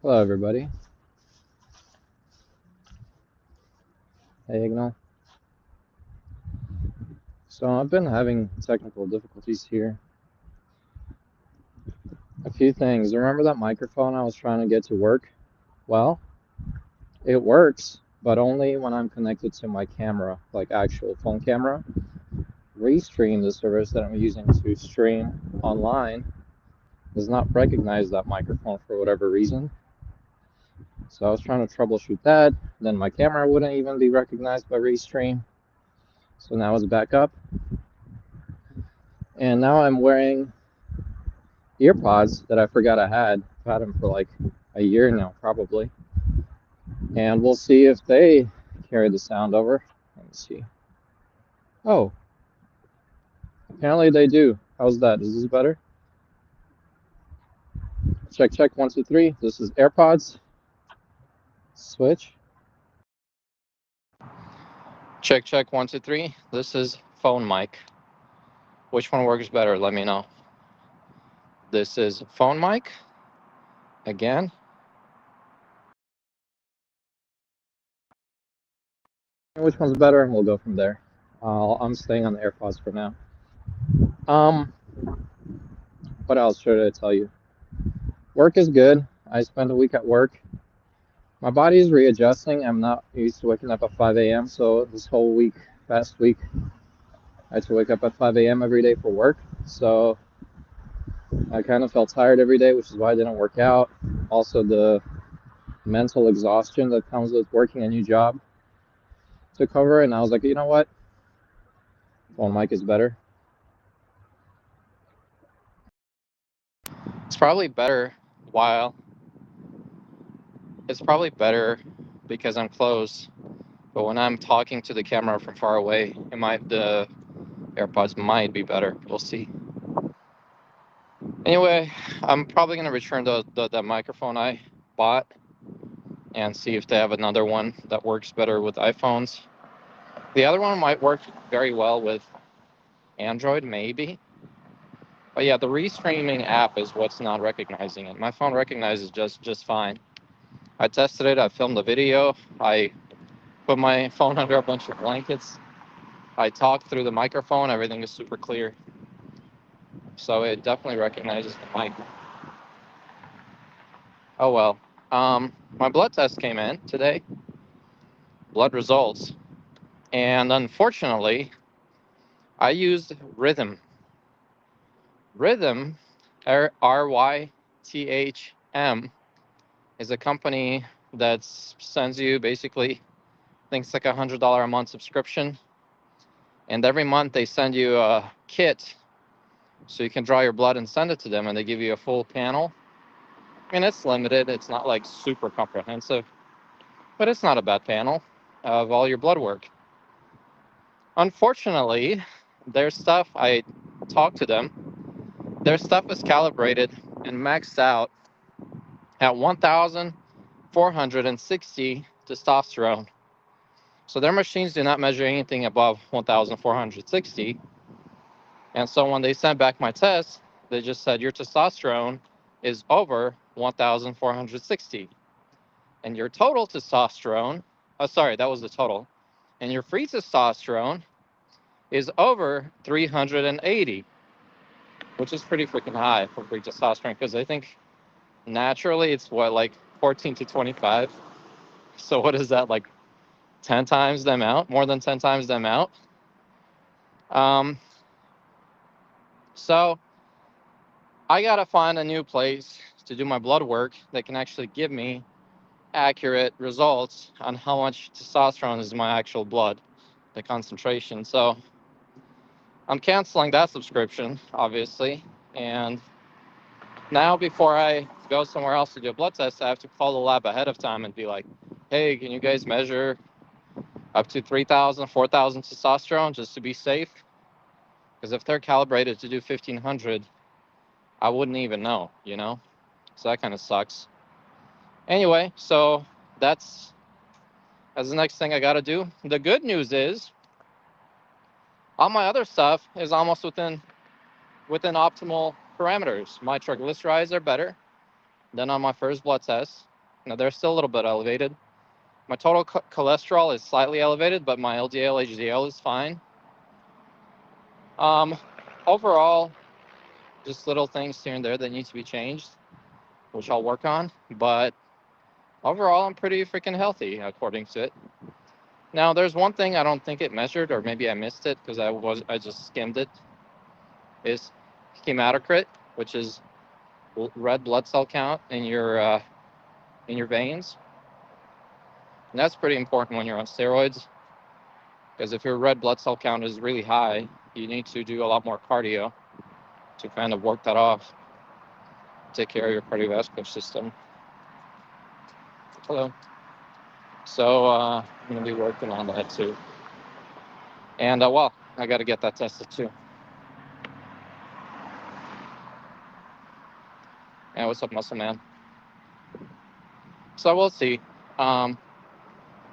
Hello, everybody. Hey, Ignal. So I've been having technical difficulties here. A few things. Remember that microphone I was trying to get to work? Well, it works, but only when I'm connected to my camera, like actual phone camera. Restream, the service that I'm using to stream online, does not recognize that microphone for whatever reason. So I was trying to troubleshoot that. Then my camera wouldn't even be recognized by Restream. So now it's back up. And now I'm wearing earpods that I forgot I had. I've had them for like a year now, probably. And we'll see if they carry the sound over. Let me see. Oh, apparently they do. How's that? Is this better? Check, check, 1, 2, 3. This is AirPods. Switch. Check, check, 1, 2, 3. This is phone mic. Which one works better? Let me know. This is phone mic. Again. Which one's better? And we'll go from there. I'm staying on the AirPods for now. Um, what else should I tell you? Work is good. I spent a week at work. My body is readjusting. I'm not used to waking up at 5 a.m. So this whole week, past week, I had to wake up at 5 a.m. every day for work. So I kind of felt tired every day, which is why I didn't work out. Also, the mental exhaustion that comes with working a new job took over. And I was like, you know what? Phone mic is better. It's probably better while it's probably better because I'm close. But when I'm talking to the camera from far away, the AirPods might be better. We'll see. Anyway, I'm probably gonna return the microphone I bought and see if they have another one that works better with iPhones. The other one might work very well with Android, maybe. But yeah, the restreaming app is what's not recognizing it. My phone recognizes just fine. I tested it. I filmed the video. I put my phone under a bunch of blankets. I talked through the microphone. Everything is super clear. So it definitely recognizes the mic. Oh well. My blood test came in today. Blood results. And unfortunately, I used Rhythm. Rhythm, RYTHM, is a company that sends you basically, I think it's like $100 a month subscription. And every month they send you a kit so you can draw your blood and send it to them, and they give you a full panel. I mean, it's limited. It's not like super comprehensive, but it's not a bad panel of all your blood work. Unfortunately, their stuff, I talked to them, their stuff is calibrated and maxed out at 1,460 testosterone. So their machines do not measure anything above 1,460. And so when they sent back my test, they just said your testosterone is over 1,460. And your total testosterone, oh, sorry, that was the total. And your free testosterone is over 380, which is pretty freaking high for free testosterone because I think naturally it's what, like 14 to 25. So what is that, like 10 times the amount, more than 10 times the amount? So I got to find a new place to do my blood work that can actually give me accurate results on how much testosterone is in my actual blood, the concentration. So I'm canceling that subscription, obviously. And now before I go somewhere else to do a blood test, I have to call the lab ahead of time and be like, hey, can you guys measure up to 3,000, 4,000 testosterone just to be safe? Because if they're calibrated to do 1,500, I wouldn't even know, you know? So that kind of sucks. Anyway, so that's the next thing I got to do. The good news is all my other stuff is almost within optimal parameters. My triglycerides are better than on my first blood test. Now they're still a little bit elevated. My total cholesterol is slightly elevated, but my LDL, HDL is fine. Overall, just little things here and there that need to be changed, which I'll work on. But overall, I'm pretty freaking healthy according to it. Now, there's one thing I don't think it measured, or maybe I missed it because I just skimmed it. Is hematocrit, which is red blood cell count in your veins. And that's pretty important when you're on steroids, because if your red blood cell count is really high, you need to do a lot more cardio to kind of work that off, take care of your cardiovascular system. Hello. So I'm going to be working on that too. And well, I got to get that tested too. Yeah, what's up, muscle man? So we'll see.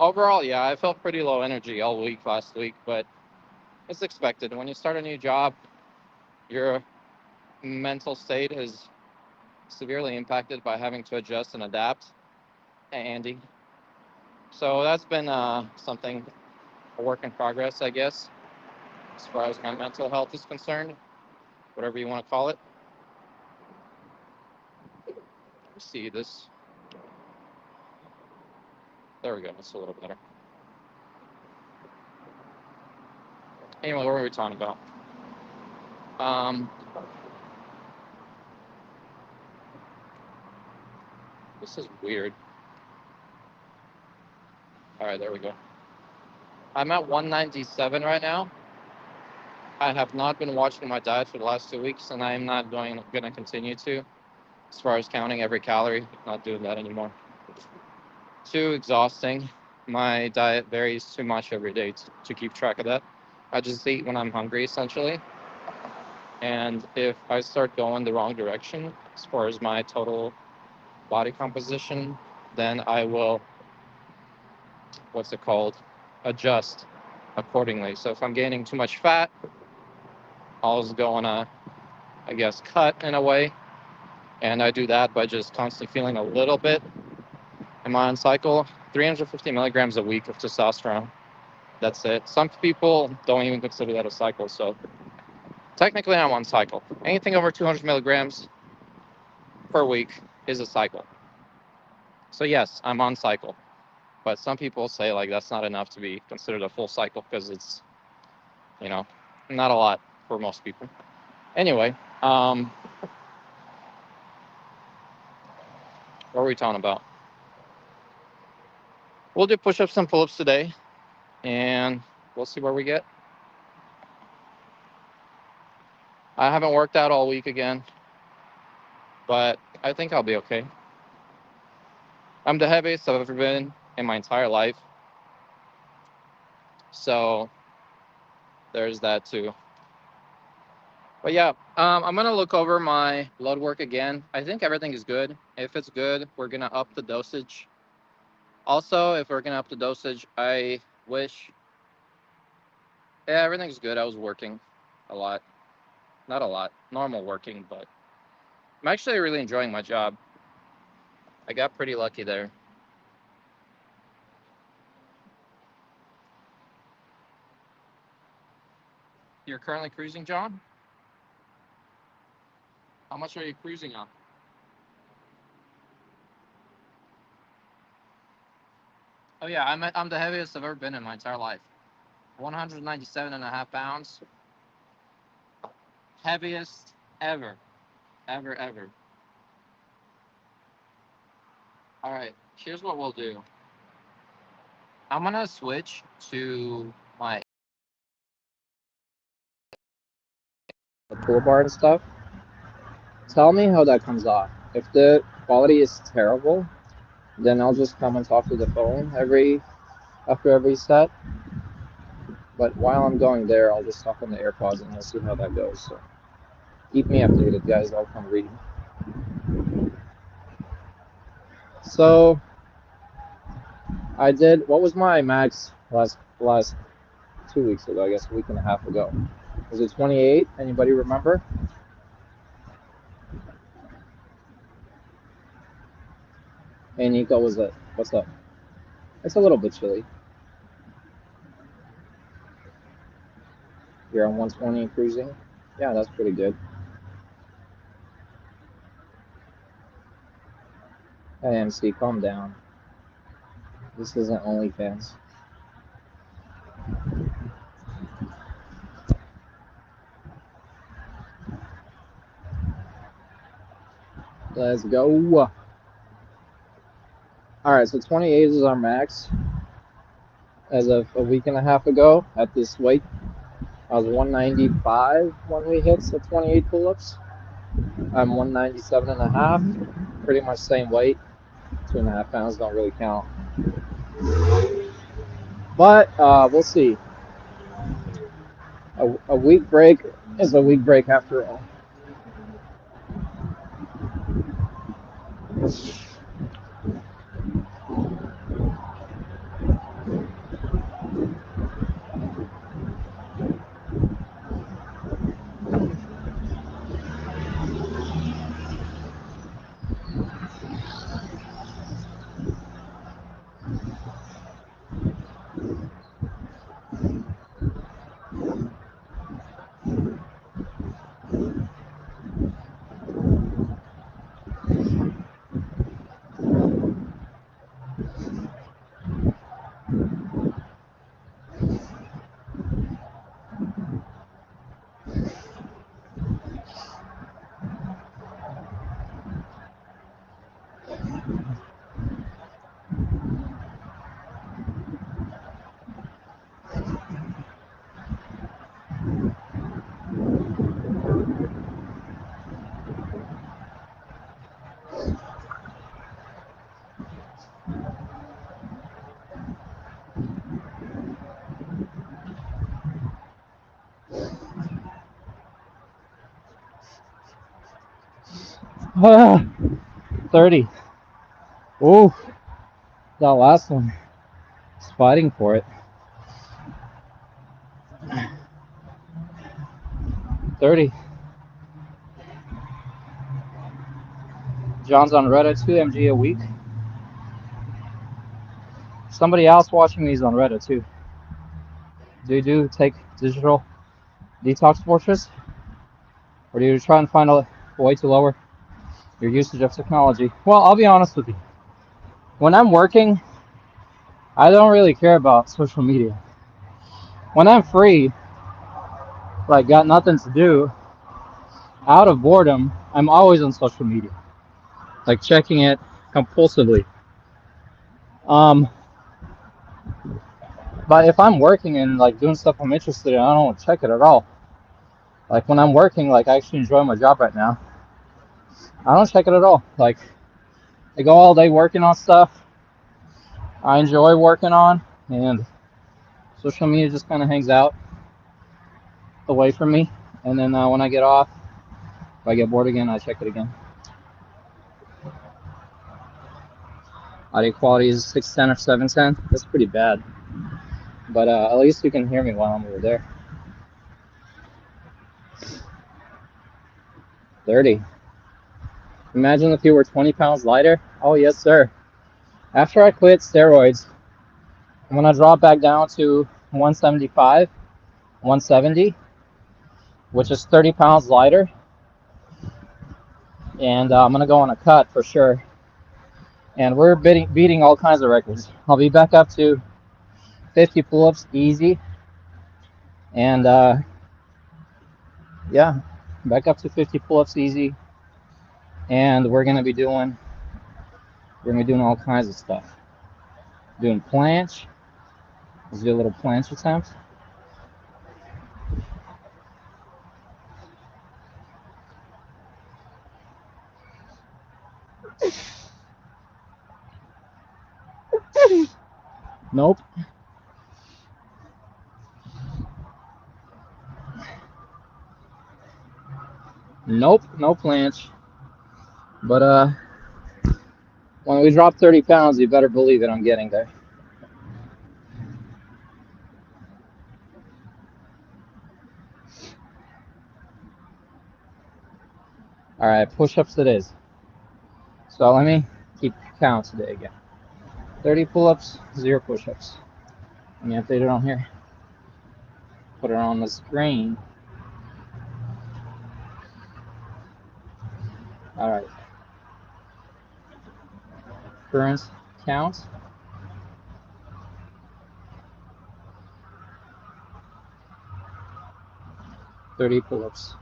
Overall, yeah, I felt pretty low energy all week last week, but it's expected. When you start a new job, your mental state is severely impacted by having to adjust and adapt. Hey, Andy. So that's been something, a work in progress, I guess, as far as my mental health is concerned, whatever you want to call it. Let me see this. There we go. That's a little better. Anyway, what were we talking about? This is weird. All right, there we go. I'm at 197 right now. I have not been watching my diet for the last 2 weeks, and I am not going to continue to, as far as counting every calorie. Not doing that anymore. Too exhausting. My diet varies too much every day to keep track of that. I just eat when I'm hungry, essentially. And if I start going the wrong direction as far as my total body composition, then I will, adjust accordingly. So if I'm gaining too much fat, I'll just go on a, cut in a way. And I do that by just constantly feeling a little bit. Am I on cycle? 350 milligrams a week of testosterone. That's it. Some people don't even consider that a cycle. So technically I'm on cycle. Anything over 200 milligrams per week is a cycle. So yes, I'm on cycle. But some people say like that's not enough to be considered a full cycle because it's, not a lot for most people. Anyway, what are we talking about? We'll do push-ups and pull-ups today, and we'll see where we get. I haven't worked out all week again, but I think I'll be okay. I'm the heaviest I've ever been in my entire life. So there's that too. But yeah, I'm going to look over my blood work again. I think everything is good. If it's good, we're going to up the dosage. Also, if we're going to up the dosage, I wish... Yeah, everything's good. I was working a lot. Not a lot. Normal working, but I'm actually really enjoying my job. I got pretty lucky there. You're currently cruising, John? How much are you cruising on? Oh yeah, I'm the heaviest I've ever been in my entire life. 197.5 pounds. Heaviest ever. Ever. All right, here's what we'll do. I'm gonna switch to my pull bar and stuff. Tell me how that comes off. If the quality is terrible, then I'll just come and talk to the phone after every set. But while I'm going there, I'll just talk on the AirPods and we'll see how that goes. So keep me updated, guys. I'll come reading. So I did. What was my max last 2 weeks ago? I guess a week and a half ago. Was it 28? Anybody remember? Hey Nico, what's up? It's a little bit chilly. You're on 120 cruising? Yeah, that's pretty good. Hey MC, calm down. This isn't OnlyFans. Let's go. Alright, so 28 is our max. As of a week and a half ago, at this weight, I was 195 when we hit the 28 pull-ups. I'm 197 and a half, pretty much same weight. 2.5 pounds don't really count. But we'll see. A week break is a week break after all. Ah, 30. Oh, that last one. It's fighting for it. 30. John's on Reddit, 2 MG a week. Somebody else watching these on Reddit too. Do you take digital detox fortress? Or do you try and find a way to lower your usage of technology? Well, I'll be honest with you. When I'm working, I don't really care about social media. When I'm free, like got nothing to do, out of boredom, I'm always on social media, like checking it compulsively. Um, but if I'm working and like doing stuff I'm interested in, I don't check it at all. Like when I'm working, like I actually enjoy my job right now. I don't check it at all. Like I go all day working on stuff I enjoy working on, and social media just kind of hangs out away from me. And then when I get off, if I get bored again, I check it again. Audio quality is 610 or 710. That's pretty bad. But at least you can hear me while I'm over there. 30. Imagine if you were 20 pounds lighter. Oh, yes, sir. After I quit steroids, I'm going to drop back down to 175, 170, which is 30 pounds lighter. And I'm going to go on a cut for sure. And we're beating all kinds of records. I'll be back up to 50 pull-ups easy. And yeah, back up to 50 pull-ups easy. And we're going to be doing all kinds of stuff. Doing planche. Let's do a little planche attempt. Nope. Nope, no planche. But when we drop 30 pounds, you better believe it, I'm getting there. All right, push-ups it is. So let me count today again. 30 pull-ups, 0 push-ups. Let me update it on here. Put it on the screen. All right. Current count. 30 pull-ups.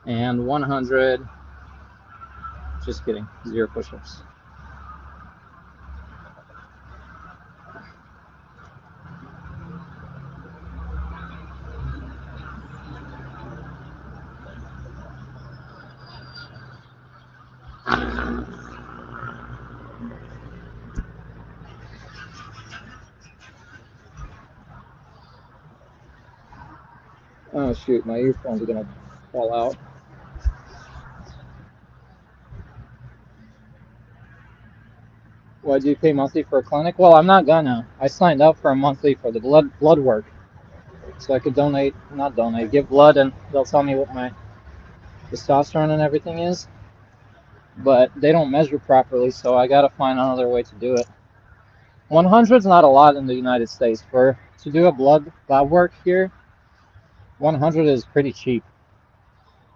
And 100, just kidding, 0 push-ups. Oh shoot, my earphones are gonna fall out. Why do you pay monthly for a clinic? Well, I'm not gonna. I signed up for a monthly for the blood work, so I could give blood, and they'll tell me what my testosterone and everything is. But they don't measure properly, so I gotta find another way to do it. 100 is not a lot in the United States. To do a blood lab work here, 100 is pretty cheap.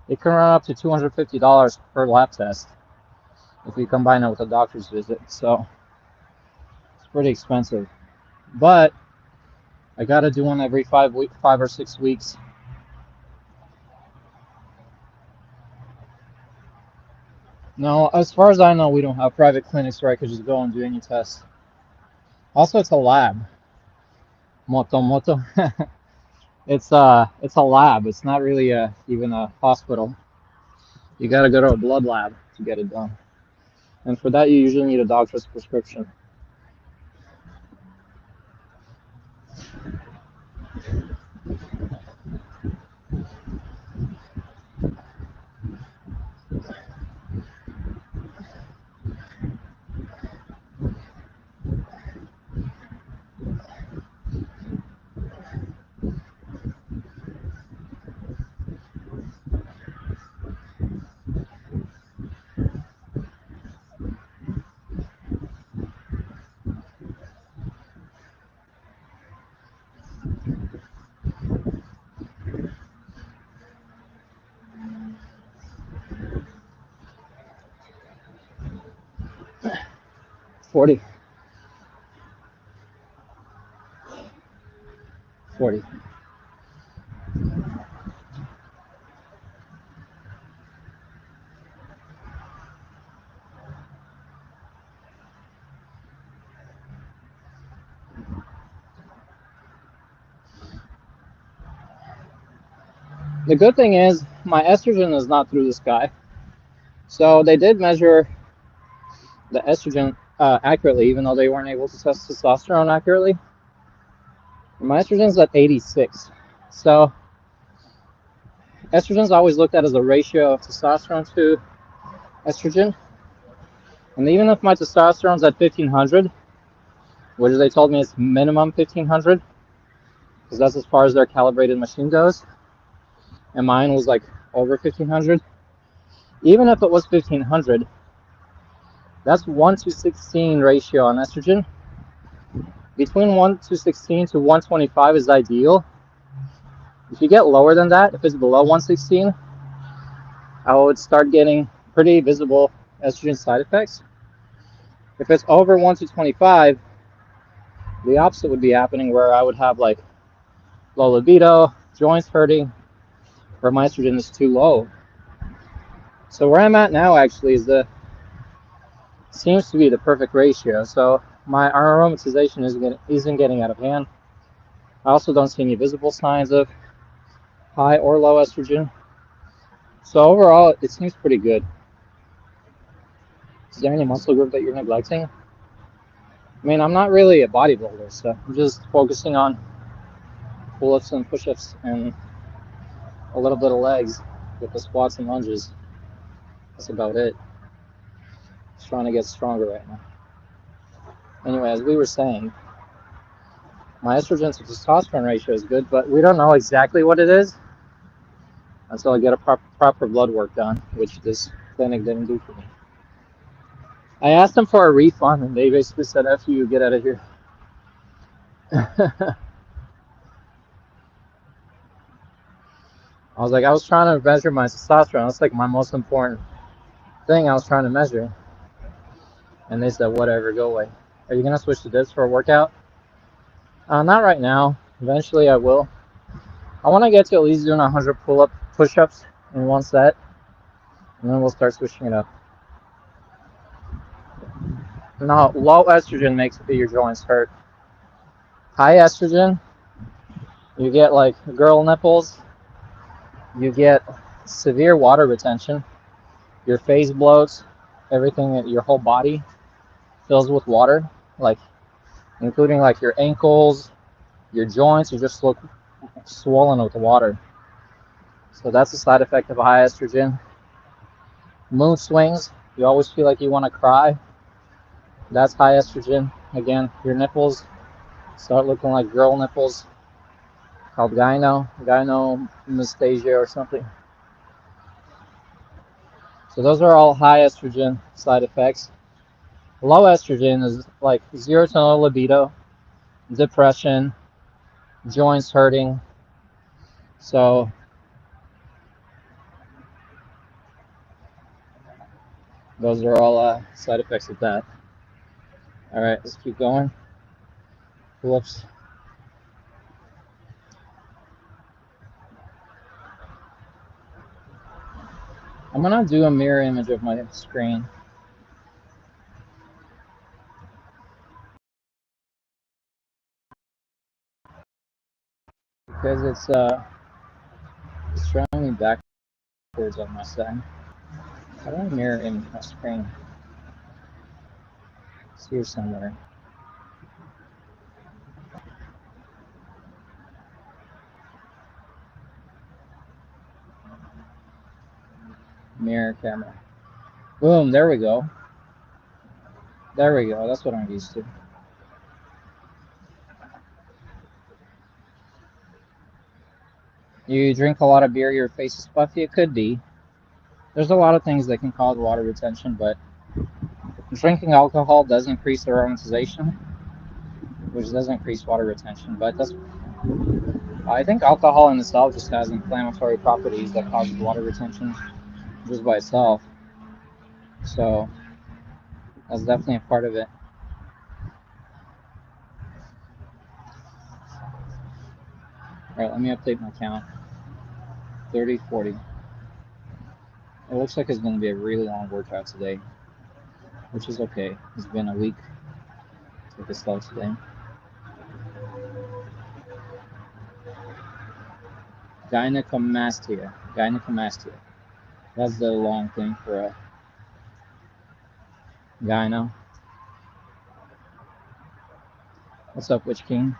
It can run up to $250 per lab test if you combine it with a doctor's visit. So it's pretty expensive. But I gotta do one every 5 or 6 weeks. No, as far as I know, we don't have private clinics where I could just go and do any tests. Also, it's a lab. Moto. It's a lab. It's not really even a hospital. You gotta go to a blood lab to get it done. And for that, you usually need a doctor's prescription. Forty. The good thing is my estrogen is not through the sky. So they did measure the estrogen accurately, even though they weren't able to test testosterone accurately. My estrogen's at 86. So estrogen's always looked at as a ratio of testosterone to estrogen. And even if my testosterone's at 1500, which they told me is minimum 1500, because that's as far as their calibrated machine goes, and mine was like over 1500. Even if it was 1500, that's 1:16 ratio on estrogen. Between 1:16 to 125 is ideal. If you get lower than that, if it's below 116, I would start getting pretty visible estrogen side effects. If it's over 1:25, the opposite would be happening, where I would have like low libido, joints hurting, where my estrogen is too low. So where I'm at now actually seems to be the perfect ratio. So my aromatization isn't getting out of hand. I also don't see any visible signs of high or low estrogen. So overall, it seems pretty good. Is there any muscle group that you're neglecting? I mean, I'm not really a bodybuilder, so I'm just focusing on pull-ups and push-ups and a little bit of legs with the squats and lunges. That's about it. Just trying to get stronger right now. Anyway, as we were saying, my estrogen to testosterone ratio is good, but we don't know exactly what it is until I get a proper blood work done, which this clinic didn't do for me. I asked them for a refund, and they basically said, "F you, get out of here." I was like, I was trying to measure my testosterone. That's like my most important thing I was trying to measure. And they said, whatever, go away. Are you going to switch to this for a workout? Not right now. Eventually I will. I want to get to at least doing 100 push-ups in one set. And then we'll start switching it up. No, low estrogen makes your joints hurt. High estrogen, you get like girl nipples. You get severe water retention. Your face bloats. Everything, your whole body fills with water, like including like your ankles, your joints. You just look swollen with water. So that's a side effect of high estrogen. Mood swings. You always feel like you want to cry. That's high estrogen. Again, your nipples start looking like girl nipples, called gynecomastia or something. So those are all high estrogen side effects. Low estrogen is like zero to no libido, depression, joints hurting. So those are all side effects of that. All right, let's keep going. Whoops. I'm gonna do a mirror image of my screen. Because it's showing me backwards on my side. How do I mirror image my screen? It's here somewhere. Mirror camera. Boom, there we go. There we go, that's what I'm used to. You drink a lot of beer, your face is puffy? It could be. There's a lot of things that can cause water retention, but drinking alcohol does increase aromatization, which does increase water retention. But that's, I think alcohol in itself just has inflammatory properties that causes water retention just by itself. So that's definitely a part of it. All right, let me update my count. 30, 40. It looks like it's going to be a really long workout today, which is okay. It's been a week. Take it slow today. Gynecomastia. Gynecomastia. That's the long thing for a gyno. What's up, Witch King?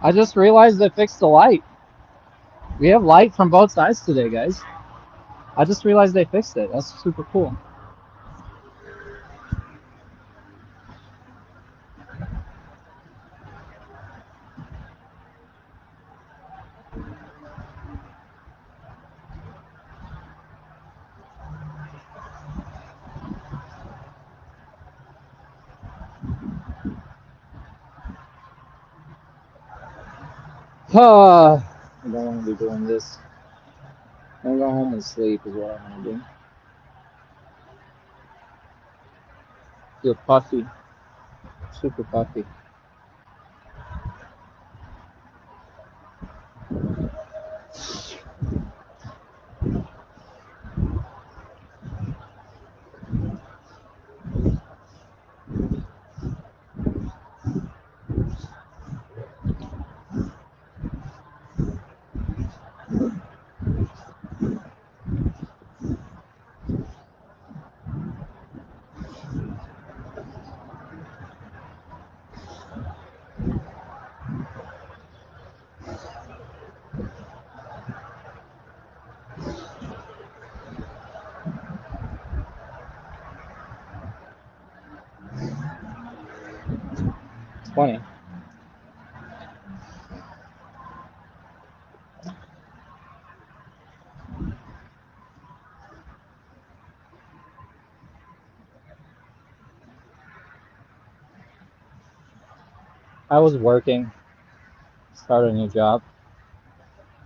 I just realized they fixed the light. We have light from both sides today, guys. I just realized they fixed it. That's super cool. I don't want to be doing this. I'm going home and sleep is what I want to do. Feel puffy. Super puffy. It's funny. I was working, started a new job.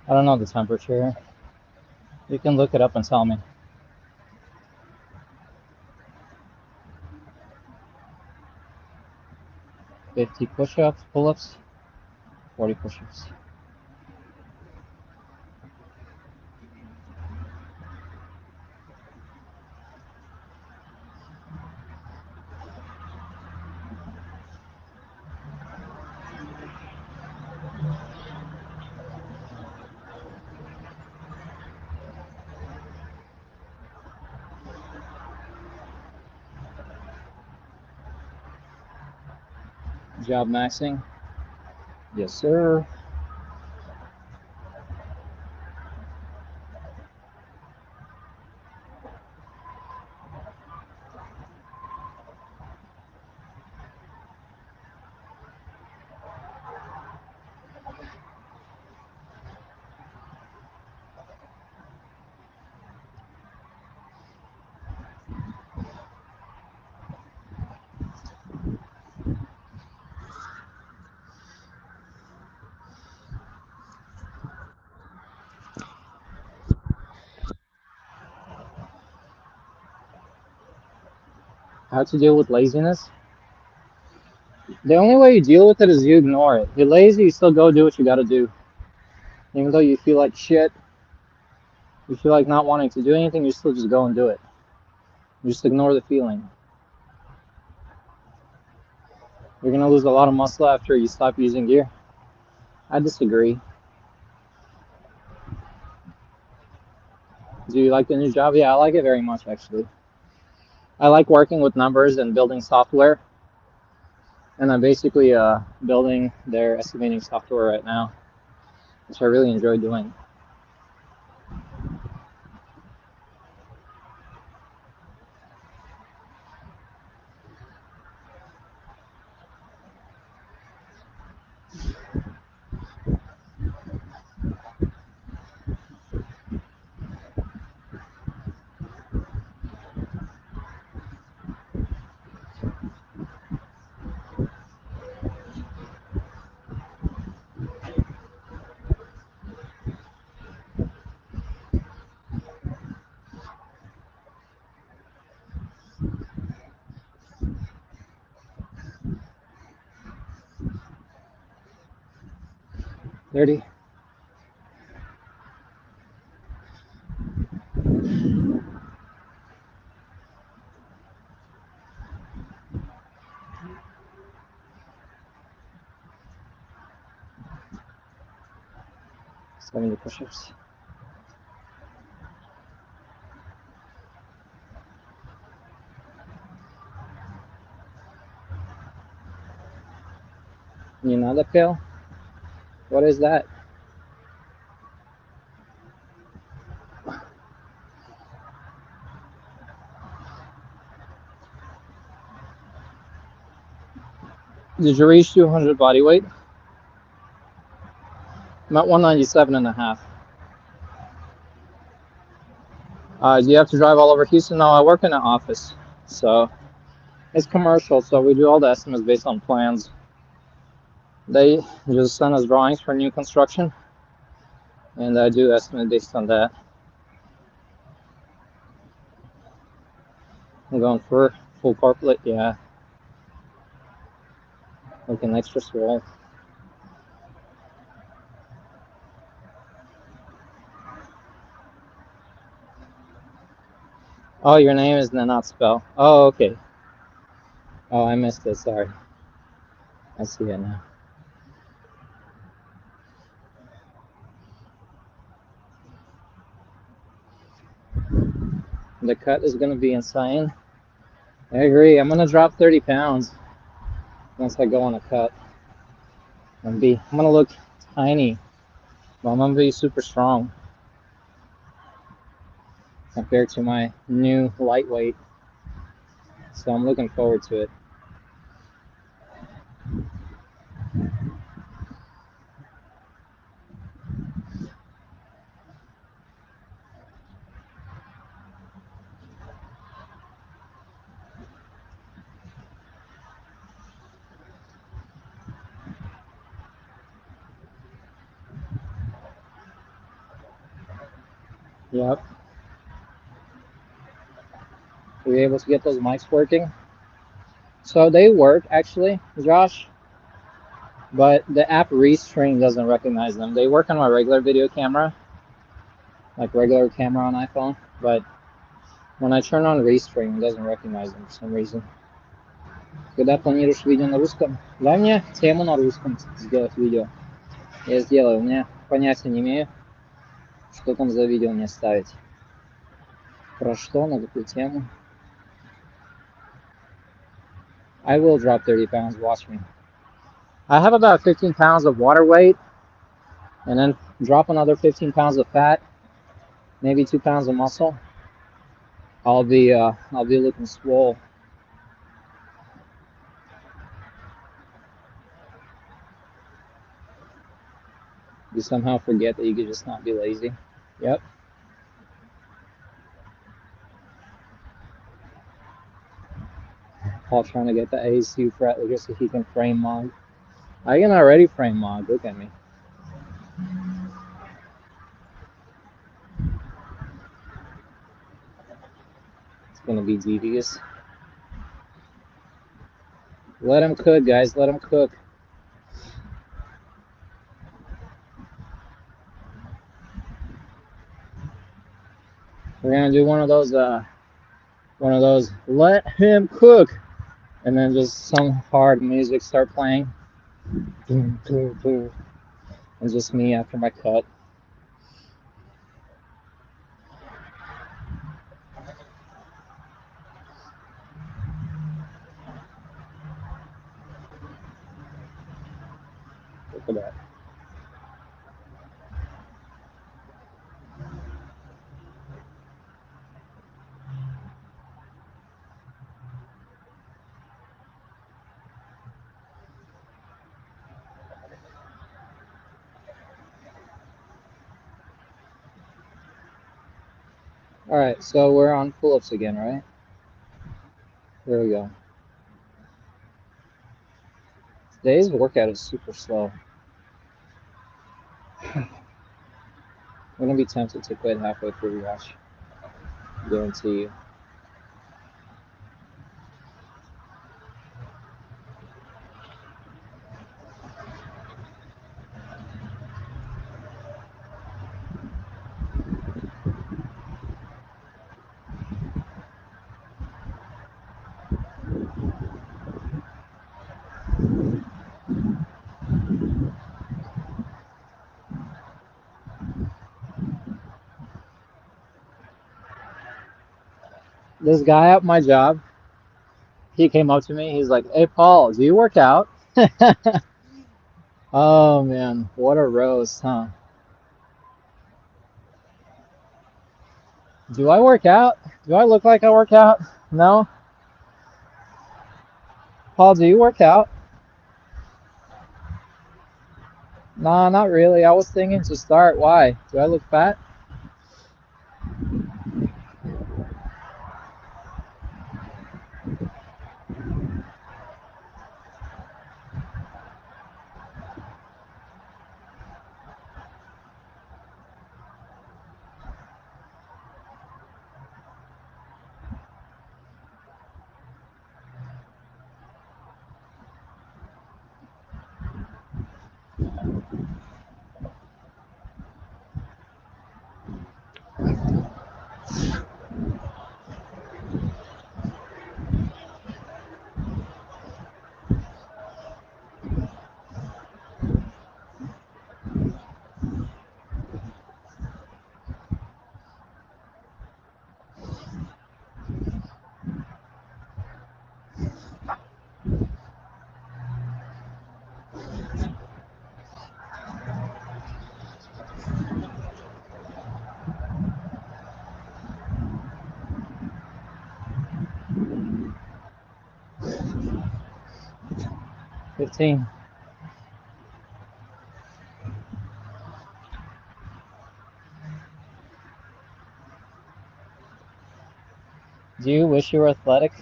I don't know the temperature. You can look it up and tell me. 50 push-ups, pull-ups, 40 push-ups. Job maxing. Yes, sir. How to deal with laziness? The only way you deal with it is you ignore it. You're lazy, you still go do what you gotta do. Even though you feel like shit, you feel like not wanting to do anything, you still just go and do it. You just ignore the feeling. You're gonna lose a lot of muscle after you stop using gear. I disagree. Do you like the new job? Yeah, I like it very much actually. I like working with numbers and building software. And I'm basically building their estimating software right now, which I really enjoy doing. Dirty. 70 push-ups. You know the pill? What is that? Did you reach 200 body weight? I'm at 197 and a half. Do you have to drive all over Houston? No, I work in an office. So it's commercial, so we do all the estimates based on plans. They just send us drawings for new construction, and I do estimate based on that. I'm going for full corporate, yeah. Like an extra swell. Oh, your name is not spell. Oh, okay. Oh, I missed it. Sorry. I see it now. The cut is gonna be insane. I agree. I'm gonna drop 30 pounds once I go on a cut. I'm gonna look tiny, but I'm gonna be super strong compared to my new lightweight. So I'm looking forward to it. Yep. Were you able to get those mics working? So they work actually, Josh, but the app Restream doesn't recognize them. They work on my regular video camera, like regular camera on iPhone, but when I turn on Restream, it doesn't recognize them for some reason. Когда планируешь видео на русском? Дай мне тему на русском сделать видео. Я сделаю. У меня понятия не имею, что там за видео мне ставить. Про что, на какую тему. I will drop 30 pounds, watch me. I have about 15 pounds of water weight, and then drop another 15 pounds of fat, maybe 2 pounds of muscle. I'll be looking swole. You somehow forget that you could just not be lazy. Yep. Paul trying to get the AC fret just so he can frame mod. I can already frame mod. Look at me. It's gonna be devious. Let him cook, guys. Let him cook. We're gonna do one of those let him cook, and then just some hard music start playing, and just me after my cut. Look at that. All right, so we're on pull-ups again, right? There we go. Today's workout is super slow. I'm gonna be tempted to quit halfway through, watch. Guarantee you. This guy at my job, he came up to me. He's like, "Hey, Paul, do you work out?" Oh man, what a roast, huh? Do I work out? Do I look like I work out? No? Paul, do you work out? Nah, not really. I was thinking to start. Why? Do I look fat? $15. Do you wish you were athletic?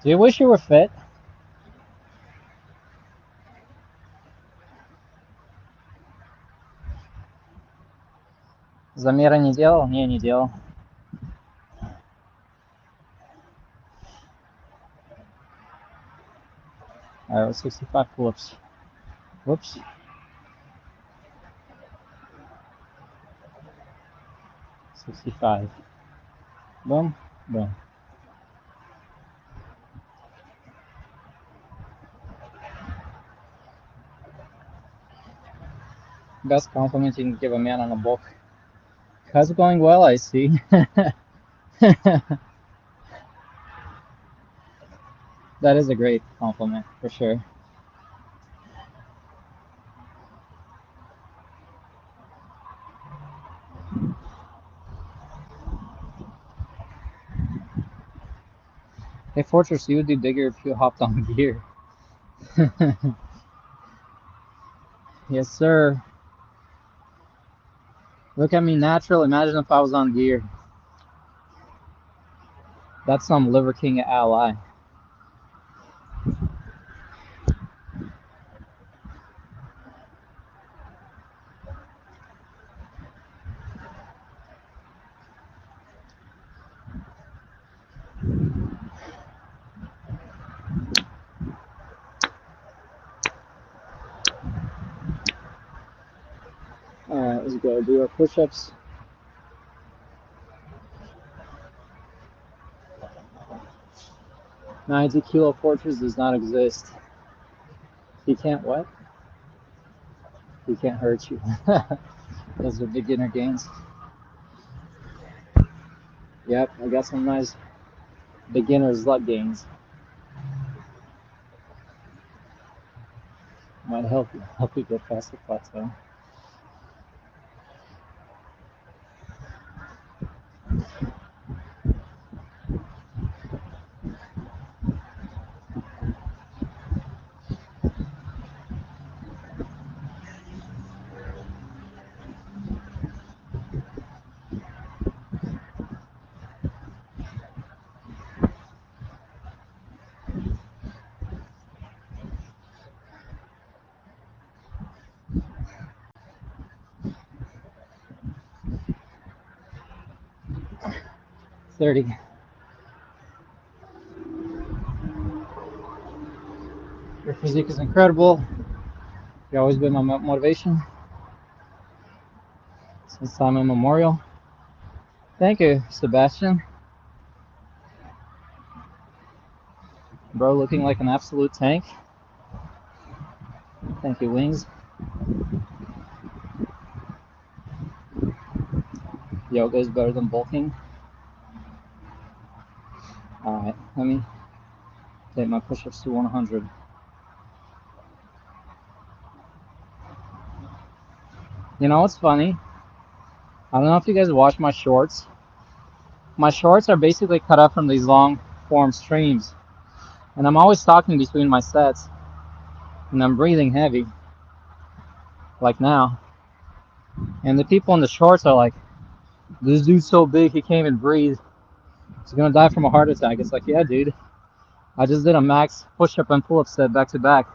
Do you wish you were fit? Замера не делал? Не делал. Alright, 65 pull-ups. Whoops. 65. Boom, boom. Best compliment you can give a man on a book. How's it going? Well, I see. That is a great compliment, for sure. Hey, Fortress, you would be bigger if you hopped on gear. Yes, sir. Look at me natural. Imagine if I was on gear. That's some Liver King ally. Alright, let's go do our push-ups. 90-kilo Fortress does not exist. He can't what? He can't hurt you. Those are beginner gains. Yep, I got some nice beginner's luck gains. Might help you get past the plateau. $30. Your physique is incredible. You've always been my motivation since time immemorial. Thank you, Sebastian. Bro, looking like an absolute tank. Thank you, Wings. Yoga is better than bulking. Alright, let me take my push-ups to 100. You know what's funny? I don't know if you guys watch my shorts. My shorts are basically cut up from these long form streams. And I'm always talking between my sets. And I'm breathing heavy. Like now. And the people in the shorts are like, this dude's so big he can't even breathe. He's gonna die from a heart attack. It's like, yeah, dude. I just did a max push-up and pull-up set back to back.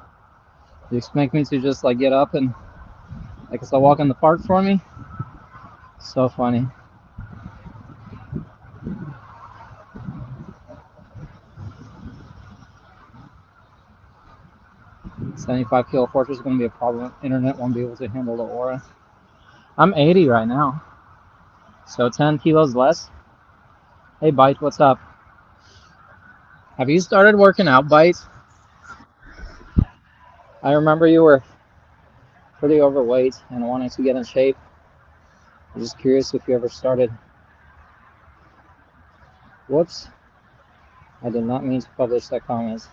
You expect me to just like get up and like it's a walk in the park for me? So funny. $75 kilo Fortress is gonna be a problem. Internet won't be able to handle the aura. I'm 80 right now. So 10 kilos less. Hey Bite, what's up? Have you started working out, Bite? I remember you were pretty overweight and wanting to get in shape. I'm just curious if you ever started. Whoops. I did not mean to publish that comment.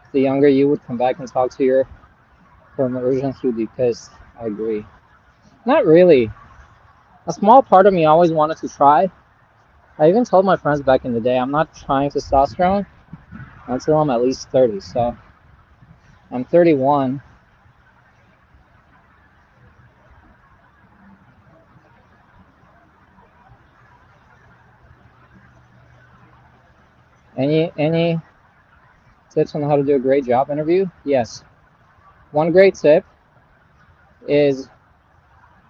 If the younger you would come back and talk to your former version, he would be pissed. I agree. Not really. A small part of me always wanted to try. I even told my friends back in the day, I'm not trying testosterone until I'm at least 30. So I'm 31. Any tips on how to do a great job interview? Yes. One great tip is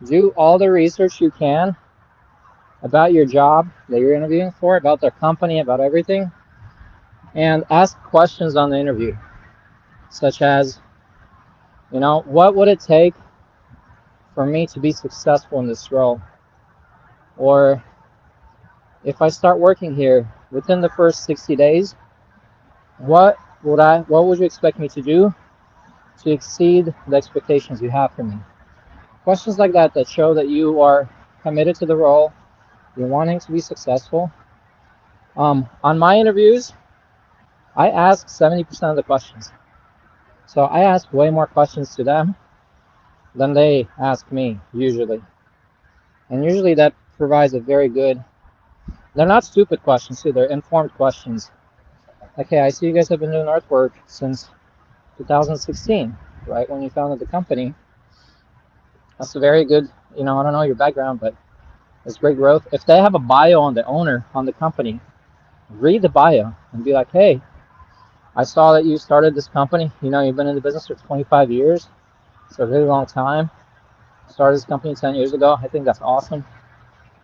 do all the research you can about your job that you're interviewing for, about their company, about everything, and ask questions on the interview, such as, what would it take for me to be successful in this role? Or if I start working here within the first 60 days, what would you expect me to do to exceed the expectations you have for me? Questions like that show that you are committed to the role, you're wanting to be successful. On my interviews, I ask 70% of the questions. So I ask way more questions to them than they ask me, usually. And usually that provides a very good, they're not stupid questions too, they're informed questions. Like, hey, I see you guys have been doing artwork since 2016, right? When you founded the company. That's a very good, I don't know your background, but it's great growth. If they have a bio on the owner, on the company, read the bio and be like, hey, I saw that you started this company. You've been in the business for 25 years. It's a really long time. Started this company 10 years ago. I think that's awesome.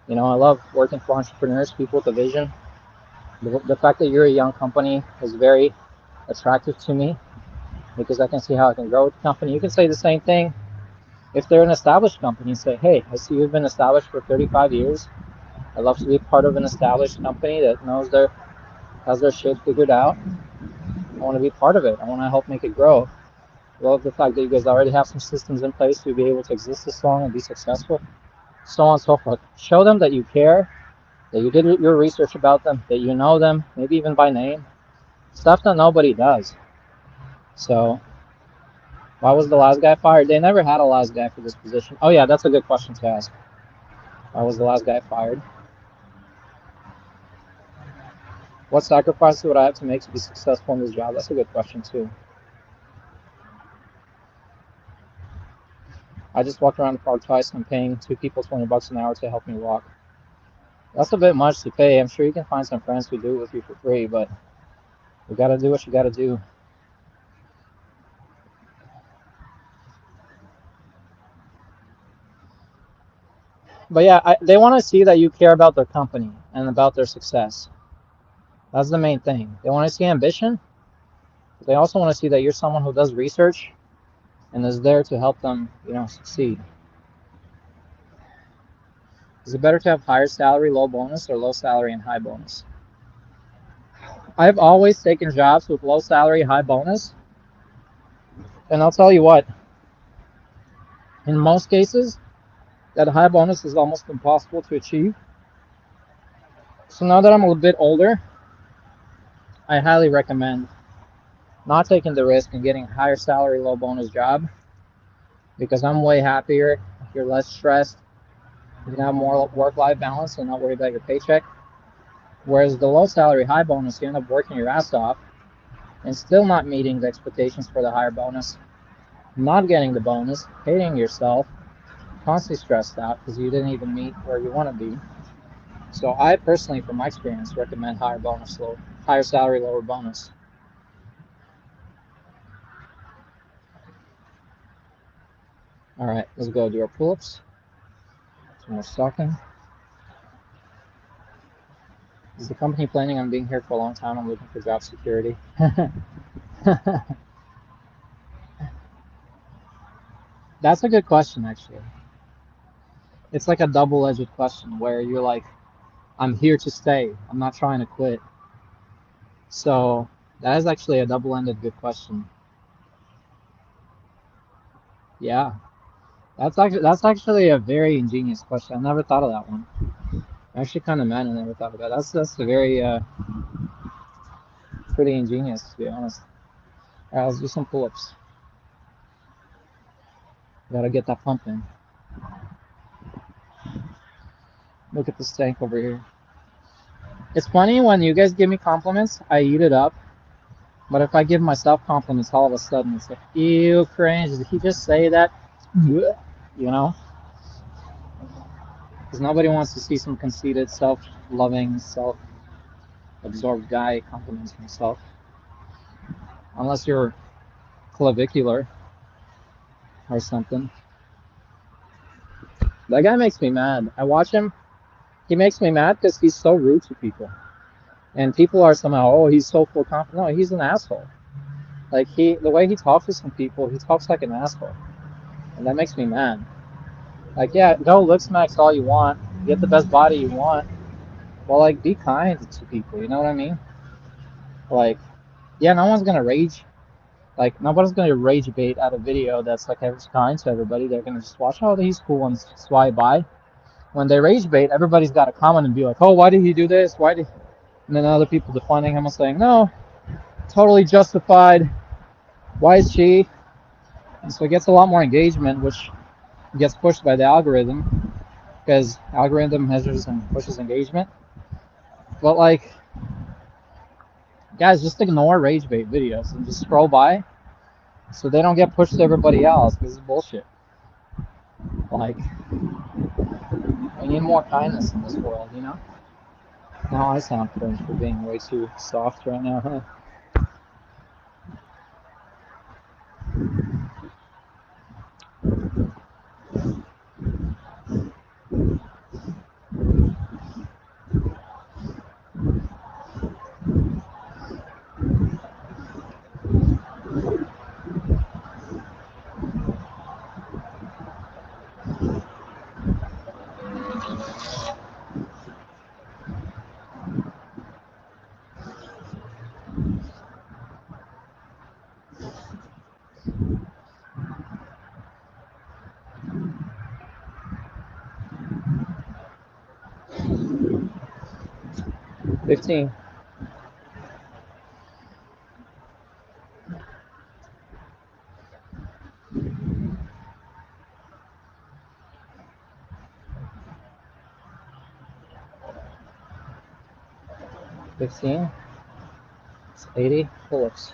I love working for entrepreneurs, people with a vision. The fact that you're a young company is very attractive to me because I can see how I can grow with the company. You can say the same thing if they're an established company. Say, hey, I see you've been established for 35 years. I'd love to be part of an established company that has their shit figured out. I want to be part of it. I want to help make it grow. Love the fact that you guys already have some systems in place to be able to exist this long and be successful. So on and so forth. Show them that you care, that you did your research about them, that you know them, maybe even by name. Stuff that nobody does. So, why was the last guy fired? They never had a last guy for this position. Oh yeah, that's a good question to ask. Why was the last guy fired? What sacrifices would I have to make to be successful in this job? That's a good question too. I just walked around the park twice and I'm paying two people $20 an hour to help me walk. That's a bit much to pay. I'm sure you can find some friends who do it with you for free, but you gotta do what you gotta do. But yeah, they want to see that you care about their company and about their success. That's the main thing. They want to see ambition. But they also want to see that you're someone who does research and is there to help them, succeed. Is it better to have higher salary, low bonus, or low salary and high bonus? I've always taken jobs with low salary, high bonus. And I'll tell you what, in most cases, that high bonus is almost impossible to achieve. So now that I'm a little bit older, I highly recommend not taking the risk and getting a higher salary, low bonus job because I'm way happier. You're less stressed. You can have more work-life balance and not worry about your paycheck. Whereas the low salary, high bonus, you end up working your ass off and still not meeting the expectations for the higher bonus, not getting the bonus, hating yourself, constantly stressed out because you didn't even meet where you want to be. So I personally, from my experience, recommend higher salary, lower bonus. All right, let's go do our pull-ups. Some more stocking. Is the company planning on being here for a long time? I'm looking for job security. That's a good question, actually. It's like a double-edged question where you're like, I'm here to stay. I'm not trying to quit. So that is actually a double-ended good question. Yeah, that's actually a very ingenious question. I never thought of that one. I'm actually kind of mad I never thought of that. That's a very pretty ingenious, to be honest. All right, let's do some pull-ups. Gotta get that pump in. Look at this tank over here. It's funny when you guys give me compliments, I eat it up. But if I give myself compliments, all of a sudden it's like, ew, cringe. Did he just say that? You know? Because nobody wants to see some conceited, self-loving, self-absorbed guy complimenting himself. Unless you're clavicular or something. That guy makes me mad. I watch him. He makes me mad because he's so rude to people. And people are somehow, oh, he's so full of confidence. No, he's an asshole. Like the way he talks to some people, he talks like an asshole, and that makes me mad. Like, yeah, go looks max all you want, get the best body you want, well, like, be kind to people. You know what I mean? Like, yeah, no one's gonna rage. Like, nobody's gonna rage bait out a video that's like kind to everybody. They're gonna just watch, oh, he's cool and slide by. When they rage bait, everybody's got to comment and be like, oh, why did he do this? Why did? And then other people defending him and saying, no, totally justified. Why is she? And so it gets a lot more engagement, which gets pushed by the algorithm because algorithm measures and pushes engagement. But like, guys, just ignore rage bait videos and just scroll by so they don't get pushed to everybody else because it's bullshit. Like, we need more kindness in this world, you know? Now I sound cringe for being way too soft right now, huh? $15. 15. It's 80 pullups.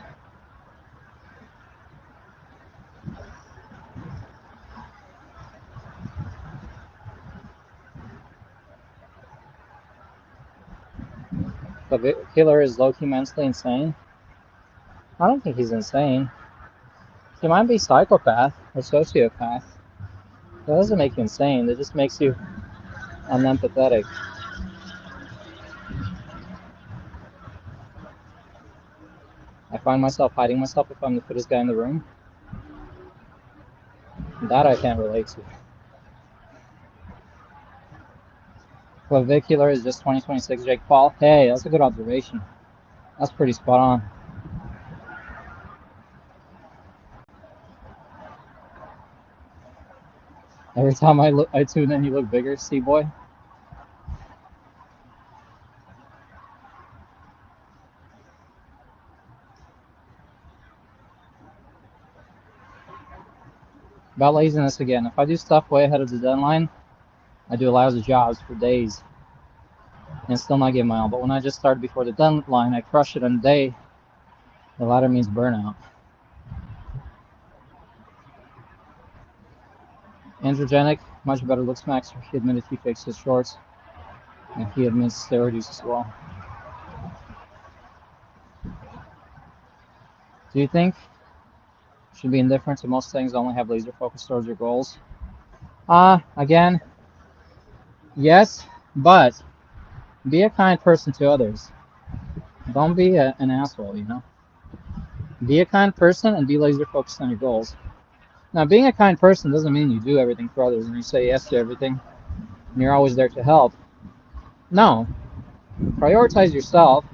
The killer is low-key mentally insane. I don't think he's insane. He might be psychopath or sociopath. That doesn't make you insane. That just makes you unempathetic. I find myself hiding myself if I'm the fittest guy in the room. That I can't relate to. Clavicular is just 2026 Jake Paul. Hey, that's a good observation. That's pretty spot on. Every time I tune in, you look bigger, C-boy. About laziness again. If I do stuff way ahead of the deadline, I do lousy jobs for days and still not give my all. But when I just start before the deadline, I crush it in a day. The latter means burnout. Androgenic, much better looks max. He admitted he fixed his shorts, and he admits steroid use as well. Do you think you should be indifferent to most things, only have laser focus towards your goals? Again, yes, but be a kind person to others. Don't be an asshole, you know? Be a kind person and be laser focused on your goals. Now, being a kind person doesn't mean you do everything for others and you say yes to everything and you're always there to help. No. Prioritize yourself.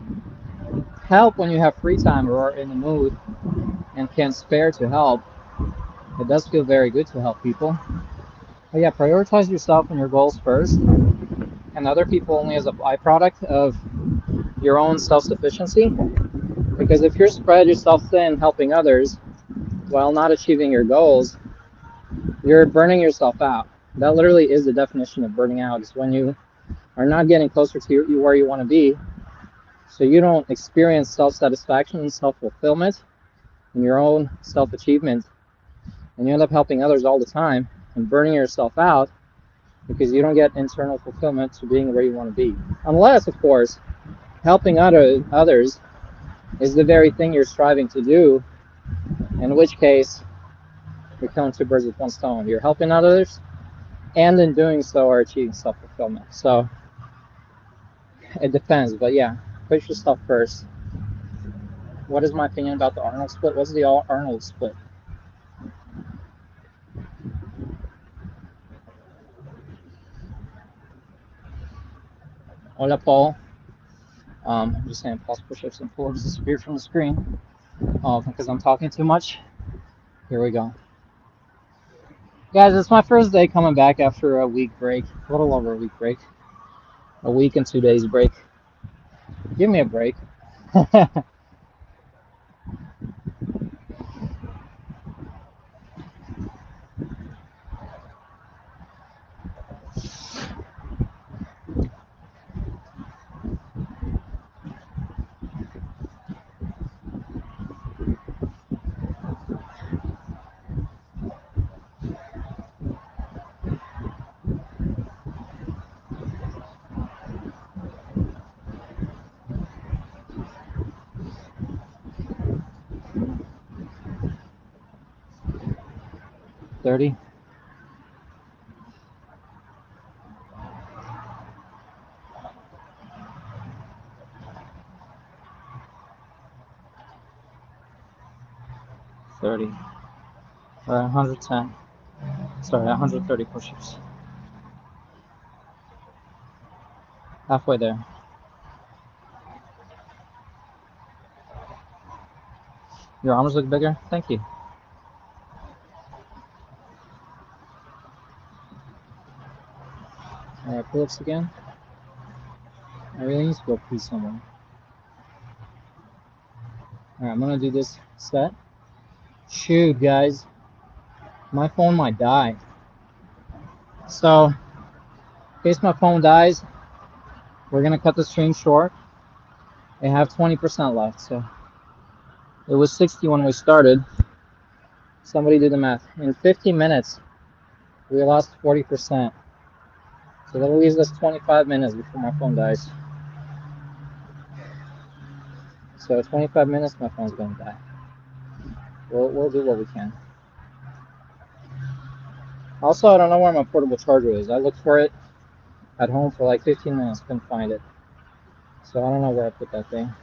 Help when you have free time or are in the mood and can spare to help. It does feel very good to help people. But yeah, prioritize yourself and your goals first, and other people only as a byproduct of your own self-sufficiency. Because if you're spread yourself thin helping others while not achieving your goals, you're burning yourself out. That literally is the definition of burning out, is when you are not getting closer to where you want to be, so you don't experience self-satisfaction and self-fulfillment and your own self-achievement, and you end up helping others all the time and burning yourself out because you don't get internal fulfillment to being where you want to be. Unless, of course, helping others is the very thing you're striving to do, in which case you're killing two birds with one stone. You're helping others and in doing so are achieving self-fulfillment. So it depends, but yeah, push yourself first. What is my opinion about the Arnold split? What's the Arnold split? Hola, Paul. I'm just saying pulse push-ups and pull-ups disappeared from the screen. Oh, because I'm talking too much. Here we go. Guys, it's my first day coming back after a week break. A little over a week break. A week and 2 days break. Give me a break. 30. 30. All right, 110. Sorry, 130 push-ups. Halfway there. Your arms look bigger? Thank you. All right, pull-ups again. I really need to go pee somewhere. All right, I'm gonna do this set. Shoot, guys, my phone might die. So, in case my phone dies, we're gonna cut the stream short. I have 20% left, so it was 60 when we started. Somebody do the math. In 50 minutes, we lost 40%. So that leaves us 25 minutes before my phone dies. So 25 minutes, my phone's gonna die. We'll do what we can. Also, I don't know where my portable charger is. I looked for it at home for like 15 minutes, couldn't find it. So I don't know where I put that thing.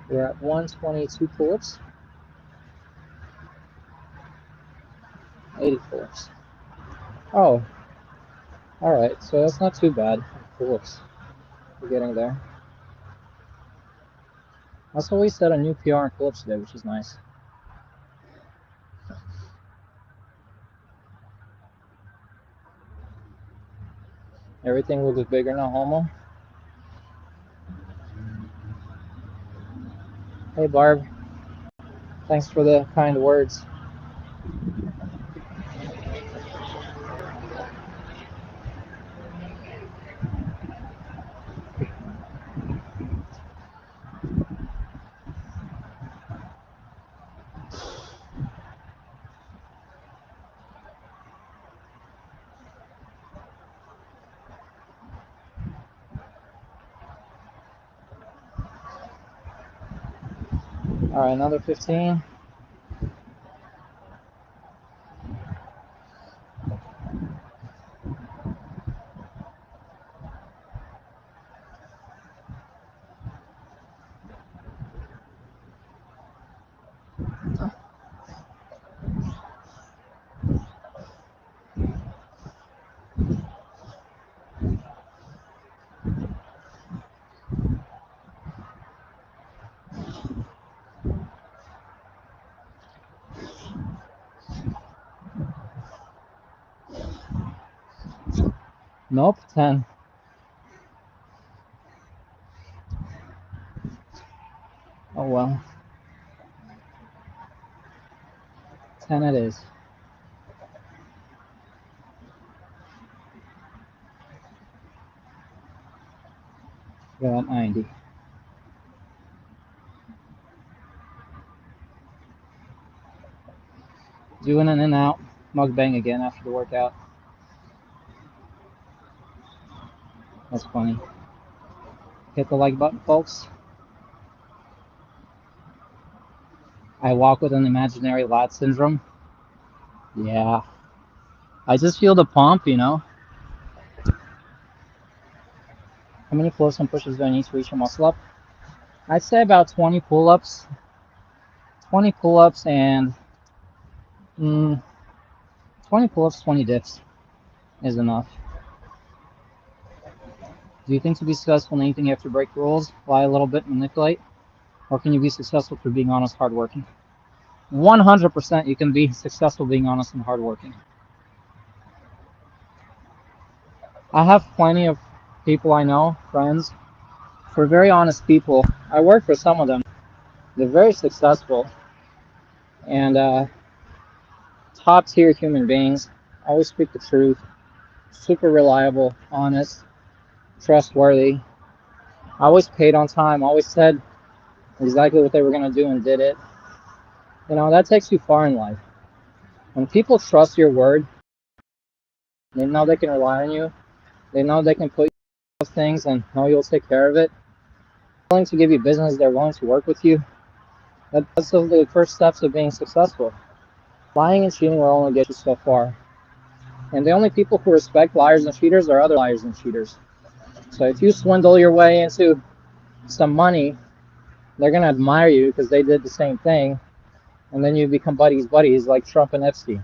We're at 122 pull-ups. 80 pull-ups. Oh, all right. So that's not too bad. Pull-ups. We're getting there. Also, we set a new PR in pull-ups today, which is nice. Everything looks bigger now, Homo. Hey, Barb. Thanks for the kind words. All right, another 15. Nope, 10. Oh well. 10 it is. We're at 90. Doing an in and out mukbang again after the workout. That's funny. Hit the like button, folks. I walk with an imaginary lat syndrome. Yeah. I just feel the pump, you know. How many pull-ups and pushes do I need to reach a muscle up? I'd say about 20 pull-ups. 20 pull-ups and mm, 20 pull-ups, 20 dips is enough. Do you think to be successful in anything you have to break rules, lie a little bit, manipulate? Or can you be successful through being honest, hardworking? 100% you can be successful being honest and hardworking. I have plenty of people I know, friends, who are very honest people. I work for some of them. They're very successful and top tier human beings. Always speak the truth. Super reliable, honest, trustworthy. Always paid on time. Always said exactly what they were going to do and did it. You know, that takes you far in life. When people trust your word, they know they can rely on you. They know they can put you on things and know you'll take care of it. They're willing to give you business. They're willing to work with you. That's the first steps of being successful. Lying and cheating will only get you so far. And the only people who respect liars and cheaters are other liars and cheaters. So if you swindle your way into some money, they're going to admire you because they did the same thing. And then you become buddies like Trump and Epstein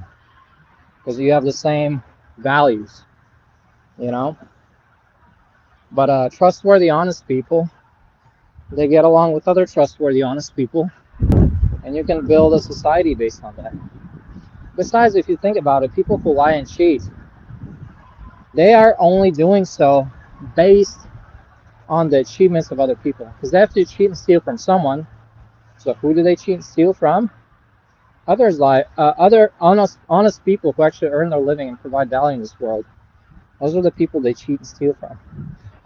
because you have the same values, you know? But trustworthy, honest people, they get along with other trustworthy, honest people, and you can build a society based on that. Besides, if you think about it, people who lie and cheat, they are only doing so based on the achievements of other people because they have to cheat and steal from someone. So who do they cheat and steal from? Others lie, other honest people who actually earn their living and provide value in this world. Those are the people they cheat and steal from.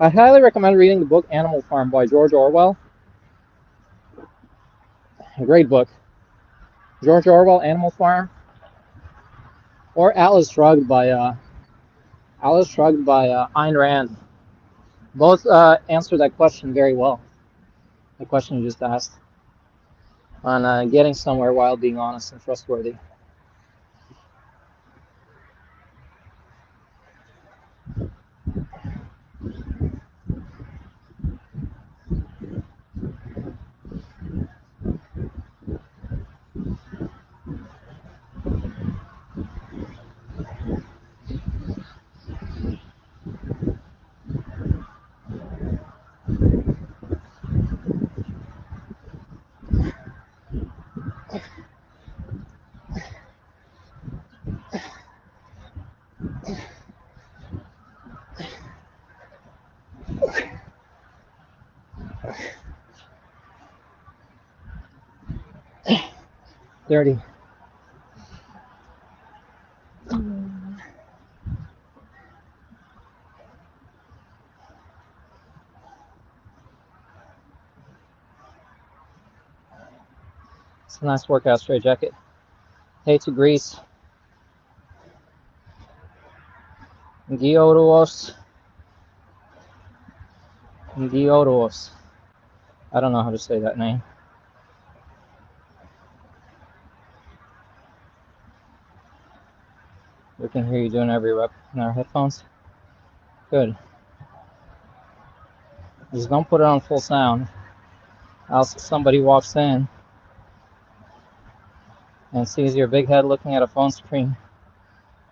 I highly recommend reading the book Animal Farm by George Orwell. A great book. George Orwell, Animal Farm, or Atlas Shrugged by Ayn Rand. Both answer that question very well. The question you just asked on getting somewhere while being honest and trustworthy. Dirty. It's a nice workout straight jacket. Hey to Greece. Gioros. Gioros. I don't know how to say that name. We can hear you doing every rep in our headphones. Good. Just don't put it on full sound. Else somebody walks in and sees your big head looking at a phone screen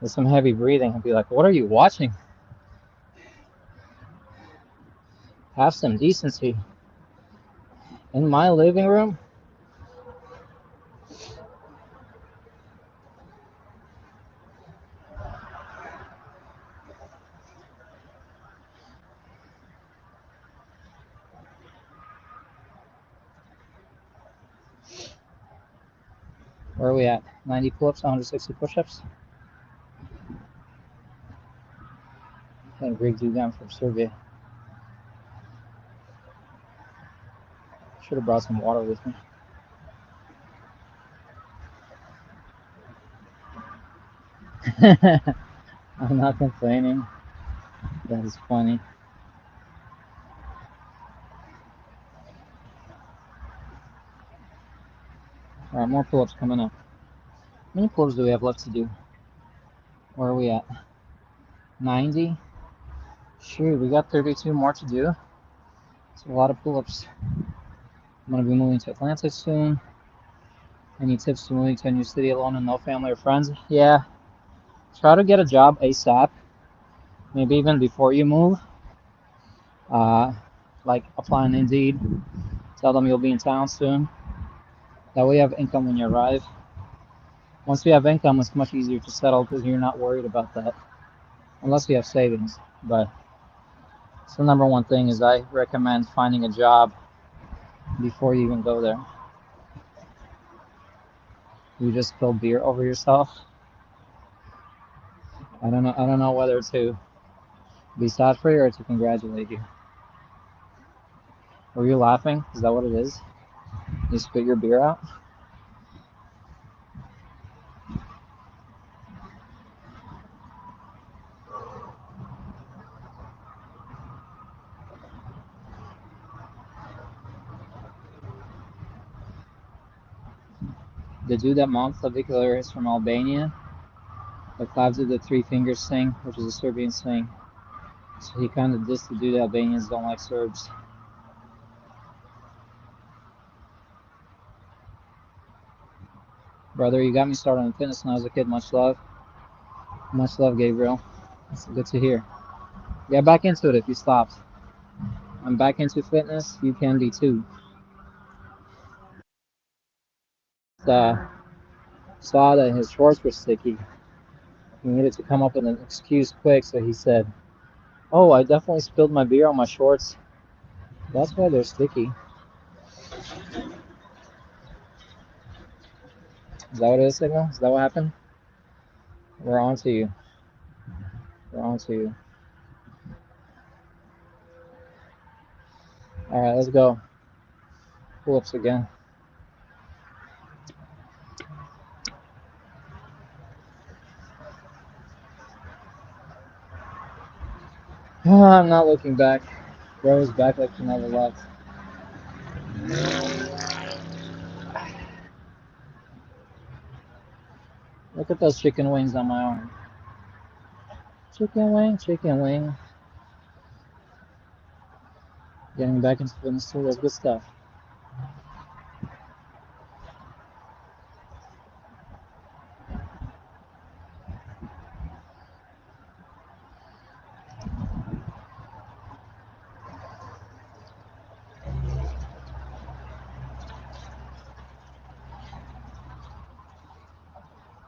with some heavy breathing and be like, what are you watching? Have some decency. In my living room? Where are we at? 90 pull-ups, 160 push-ups? And Greg Dugan from Serbia. Should have brought some water with me. I'm not complaining. That is funny. All right, more pull-ups coming up. How many pull-ups do we have left to do? Where are we at? 90? Shoot, we got 32 more to do. It's a lot of pull-ups. I'm gonna be moving to Atlanta soon. Any tips to moving to a new city alone and no family or friends? Yeah, try to get a job ASAP. Maybe even before you move. Uh, like apply on Indeed. Tell them you'll be in town soon. That way you have income when you arrive. Once you have income, it's much easier to settle because you're not worried about that. Unless you have savings. But it's the number one thing is I recommend finding a job before you even go there. You just spill beer over yourself. I don't know whether to be sad for you or to congratulate you. Were you laughing? Is that what it is? You spit your beer out? The dude that mounts clavicular is from Albania. The claps did the three fingers thing, which is a Serbian thing. So he kind of dissed the dude that Albanians don't like Serbs. Brother, you got me started on fitness when I was a kid. Much love. Much love, Gabriel. It's good to hear. Get back into it if you stopped. I'm back into fitness. You can be too. Uh, Saw that his shorts were sticky. He needed to come up with an excuse quick, so he said, "Oh, I definitely spilled my beer on my shorts. That's why they're sticky." Is that what it is, Signal? Is that what happened? We're on to you. We're on to you. All right, let's go. Pull-ups again. I'm not looking back. Bro is back like he never left. Look at those chicken wings on my arm. Chicken wing, chicken wing. Getting back into fitness too. That's good stuff.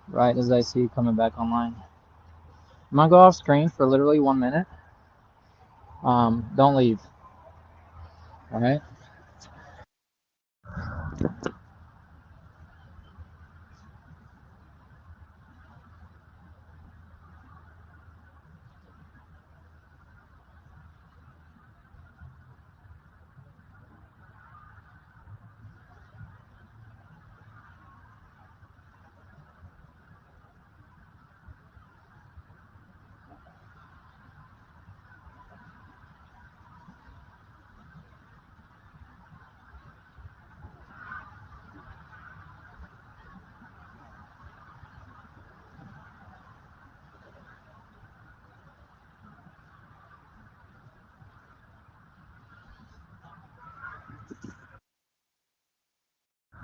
Right as I see you coming back online. I'm gonna go off screen for literally 1 minute. Don't leave. All right.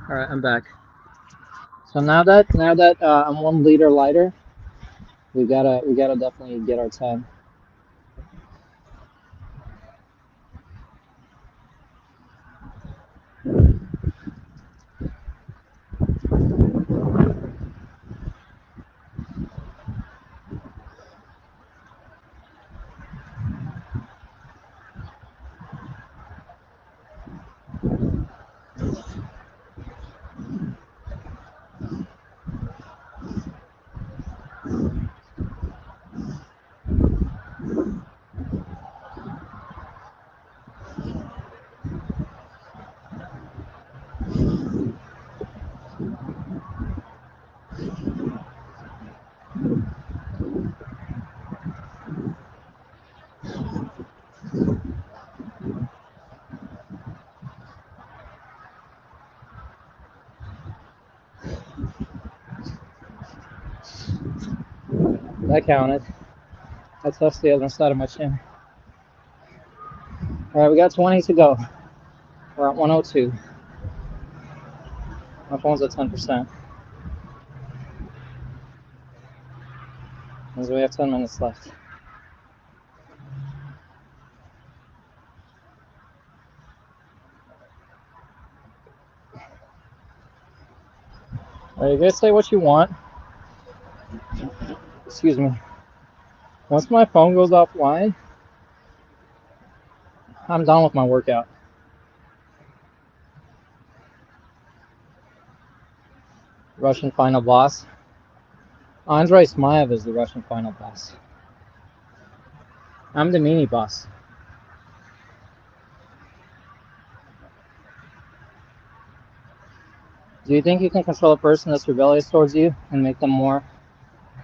All right, I'm back. So now that I'm 1 liter lighter, we gotta definitely get our 10. That counted. I touched the other side of my chin. All right, we got 20 to go. We're at 102. My phone's at 10%. Means we have 10 minutes left. All right, you guys say what you want. Excuse me. Once my phone goes offline, I'm done with my workout. Russian final boss. Andrei Smaev is the Russian final boss. I'm the mini boss. Do you think you can control a person that's rebellious towards you and make them more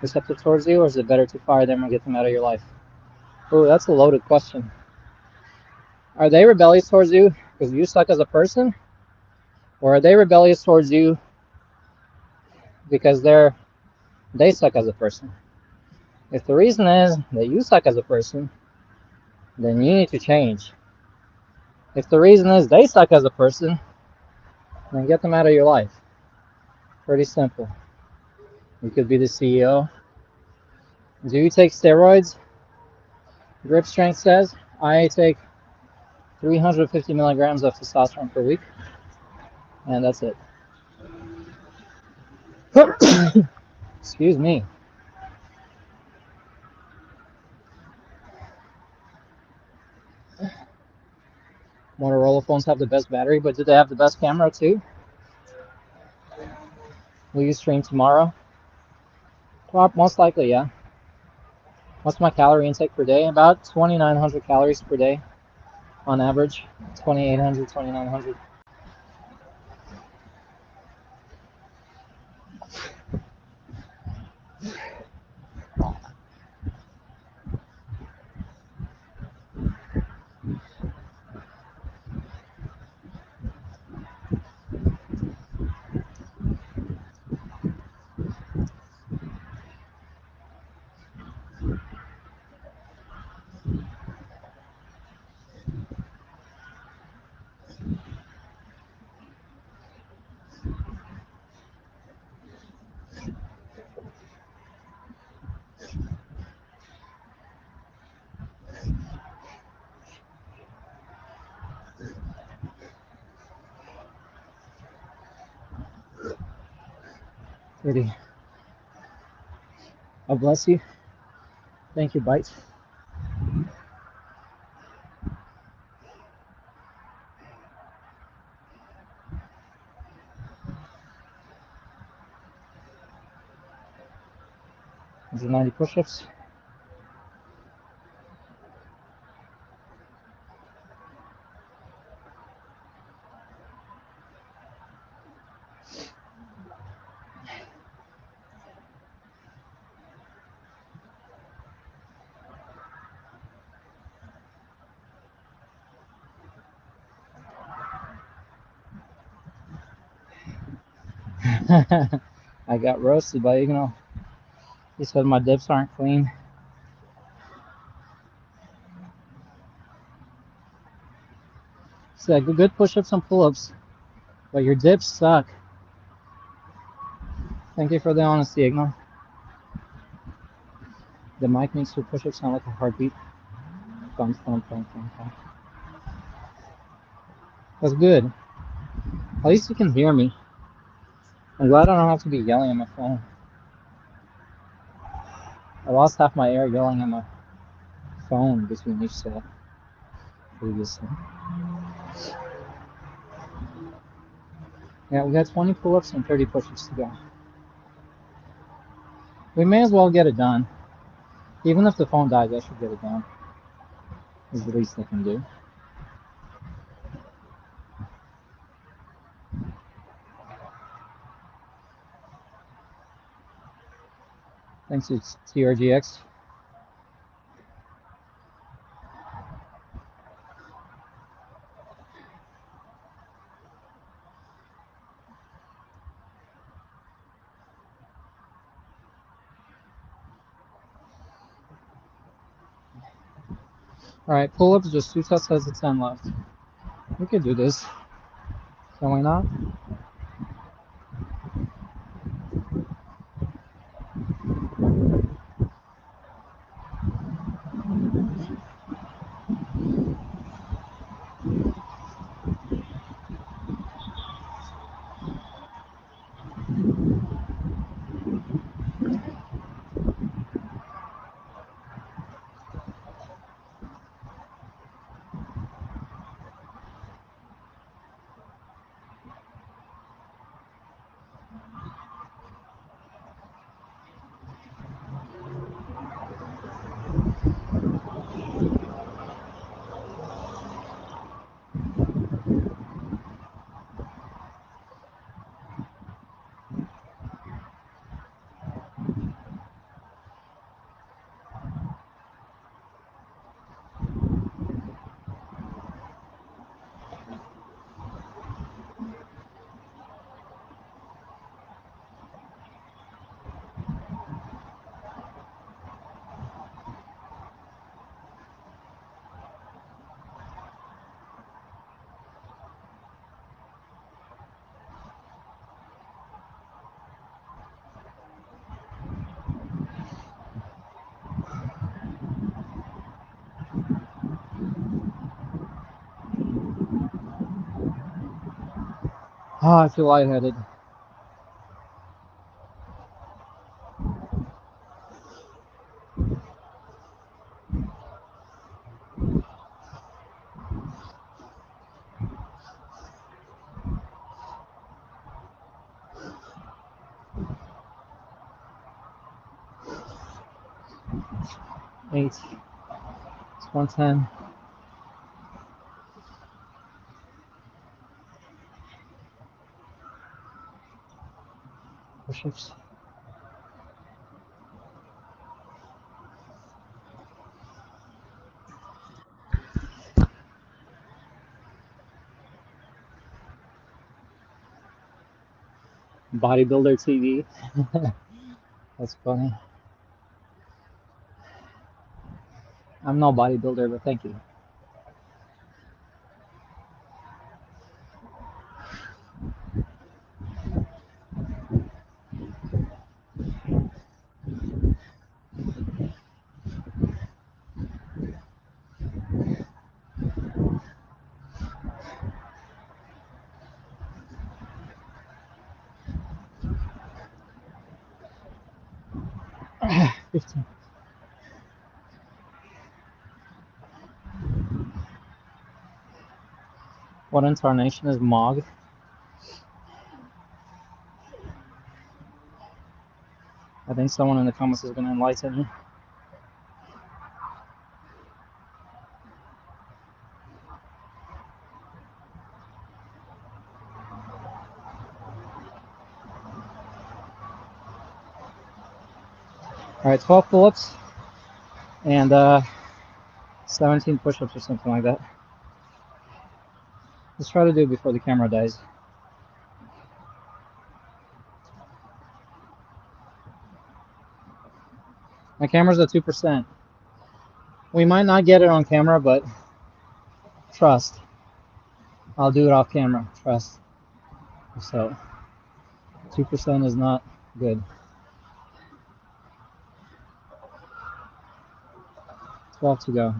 receptive towards you, or is it better to fire them or get them out of your life? Oh, that's a loaded question. Are they rebellious towards you because you suck as a person, or are they rebellious towards you because they suck as a person? If the reason is that you suck as a person, then you need to change. If the reason is they suck as a person, then get them out of your life. Pretty simple. You could be the CEO. Do you take steroids? Grip Strength says I take 350 milligrams of testosterone per week, and that's it. Excuse me. Motorola phones have the best battery, but do they have the best camera too? Will you stream tomorrow? Well, most likely, yeah. What's my calorie intake per day? About 2,900 calories per day on average. 2,800, 2,900. Pretty. God bless you. Thank you, Bite. Is it 90 push-ups? I got roasted by Igno. He said my dips aren't clean. He said good push-ups and pull-ups, but your dips suck. Thank you for the honesty, Igno. The mic makes your push-ups sound like a heartbeat. Thump, thump, thump, thump, thump. That's good. At least you can hear me. I'm glad I don't have to be yelling at my phone. I lost half my air yelling at my phone between each set previously. Yeah, we got 20 pull-ups and 30 push-ups to go. We may as well get it done. Even if the phone dies, I should get it done. Is the least I can do. Thanks to TRGX. Alright, pull-ups, just 2 sets of 10 left. We could do this. Can we not? Ah, I feel lightheaded. Eight. It's 110. Push-ups. Bodybuilder TV. That's funny. I'm no bodybuilder, but thank you. Ah, 15. What in tarnation is Mog? I think someone in the comments is going to enlighten me. Alright, 12 pull-ups and 17 push-ups or something like that. Let's try to do it before the camera dies. My camera's at 2%. We might not get it on camera, but trust. I'll do it off camera. Trust. So 2% is not good. 12 to go.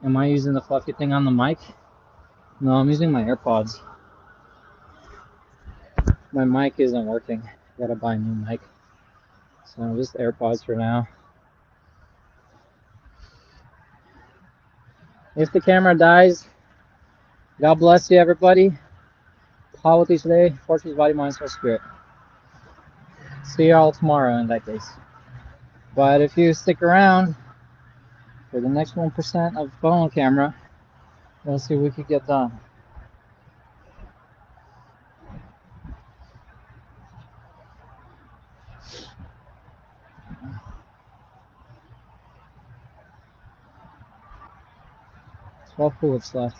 Am I using the fluffy thing on the mic? No, I'm using my AirPods. My mic isn't working. Gotta buy a new mic. So just AirPods for now. If the camera dies, God bless you, everybody. Paul with you today. Fortune's body, mind, soul, spirit. See y'all tomorrow in that case. But if you stick around for the next 1% of phone camera, we'll see what we could get done. Twelve pull-ups left.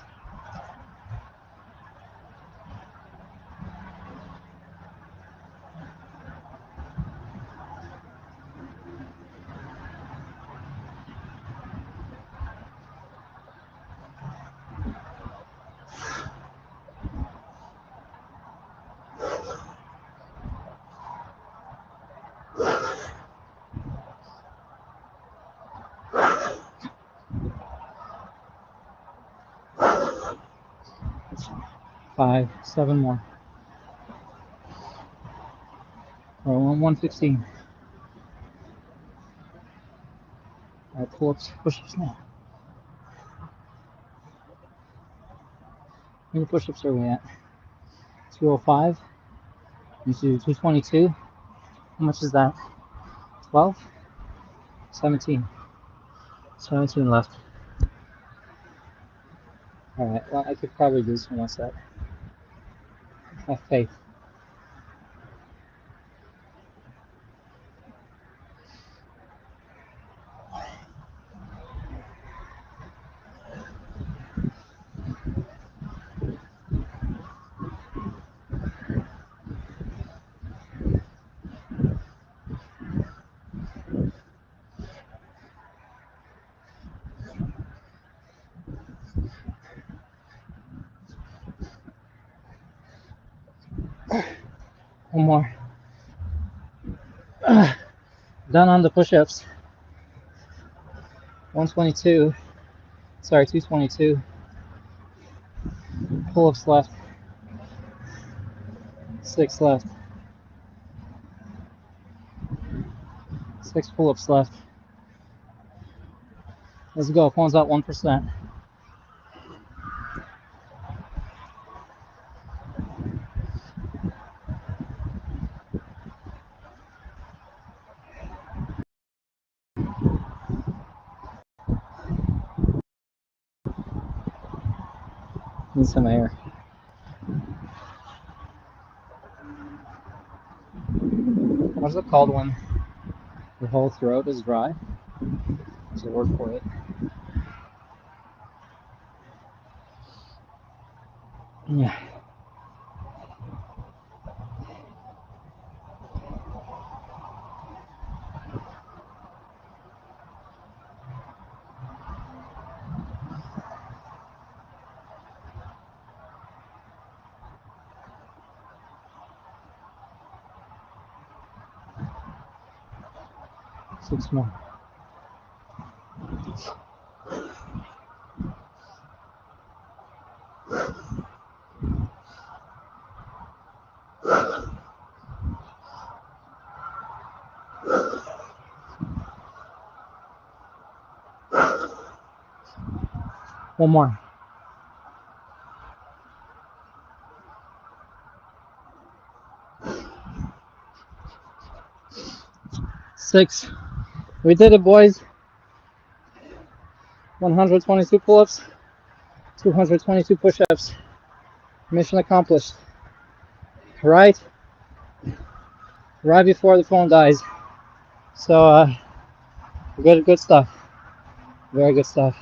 5, 7 more. We're on 115. All right, pull-ups, push-ups now. How many push-ups are we at? 205. You do 222. How much is that? 12? 17. 17 left. All right, well, I could probably do this one set. Have faith. One more. Done on the push-ups. 122. Sorry, 222. Pull-ups left. 6 left. 6 pull-ups left. Let's go. Phone's at 1%. Need some air. What's it called when your whole throat is dry? There's a word for it. Yeah. Six more. One more. 6. We did it, boys. 122 pull-ups, 222 push-ups. Mission accomplished. Right before the phone dies. So good stuff. Very good stuff.